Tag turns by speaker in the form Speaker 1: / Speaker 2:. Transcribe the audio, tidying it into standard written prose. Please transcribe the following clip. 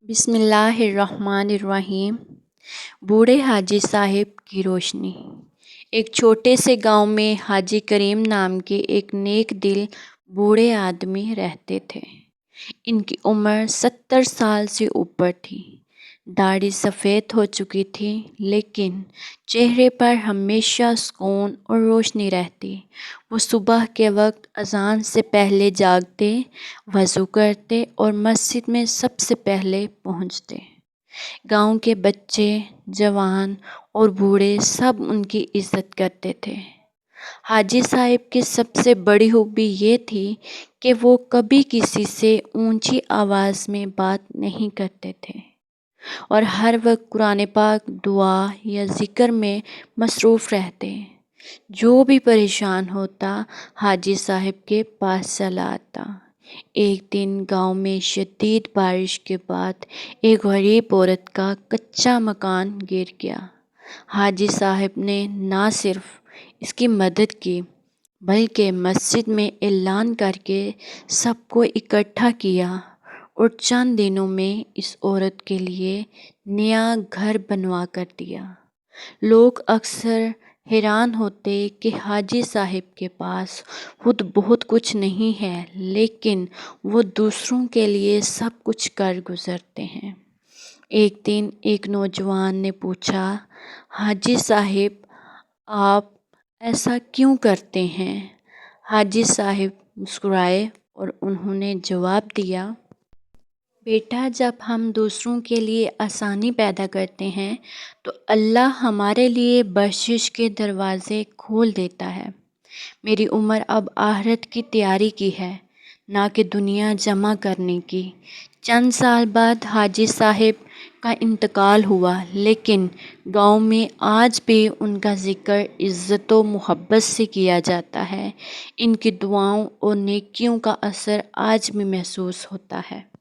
Speaker 1: بسم اللہ الرحمن الرحیم۔ بوڑھے حاجی صاحب کی روشنی۔ ایک چھوٹے سے گاؤں میں حاجی کریم نام کے ایک نیک دل بوڑھے آدمی رہتے تھے۔ ان کی عمر 70 سال سے اوپر تھی۔ داڑھی سفید ہو چکی تھی لیکن چہرے پر ہمیشہ سکون اور روشنی رہتی۔ وہ صبح کے وقت اذان سے پہلے جاگتے، وضو کرتے اور مسجد میں سب سے پہلے پہنچتے۔ گاؤں کے بچے، جوان اور بوڑھے سب ان کی عزت کرتے تھے۔ حاجی صاحب کی سب سے بڑی خوبی یہ تھی کہ وہ کبھی کسی سے اونچی آواز میں بات نہیں کرتے تھے اور ہر وقت قرآن پاک، دعا یا ذکر میں مصروف رہتے۔ جو بھی پریشان ہوتا حاجی صاحب کے پاس چلا آتا۔ ایک دن گاؤں میں شدید بارش کے بعد ایک غریب عورت کا کچا مکان گر گیا۔ حاجی صاحب نے نہ صرف اس کی مدد کی بلکہ مسجد میں اعلان کر کے سب کو اکٹھا کیا اور چند دنوں میں اس عورت کے لیے نیا گھر بنوا کر دیا۔ لوگ اکثر حیران ہوتے کہ حاجی صاحب کے پاس خود بہت کچھ نہیں ہے لیکن وہ دوسروں کے لیے سب کچھ کر گزرتے ہیں۔ ایک دن ایک نوجوان نے پوچھا، حاجی صاحب آپ ایسا کیوں کرتے ہیں؟ حاجی صاحب مسکرائے اور انہوں نے جواب دیا، بیٹا جب ہم دوسروں کے لیے آسانی پیدا کرتے ہیں تو اللہ ہمارے لیے بخشش کے دروازے کھول دیتا ہے۔ میری عمر اب آخرت کی تیاری کی ہے نہ کہ دنیا جمع کرنے کی۔ چند سال بعد حاجی صاحب کا انتقال ہوا لیکن گاؤں میں آج بھی ان کا ذکر عزت و محبت سے کیا جاتا ہے۔ ان کی دعاؤں اور نیکیوں کا اثر آج بھی محسوس ہوتا ہے۔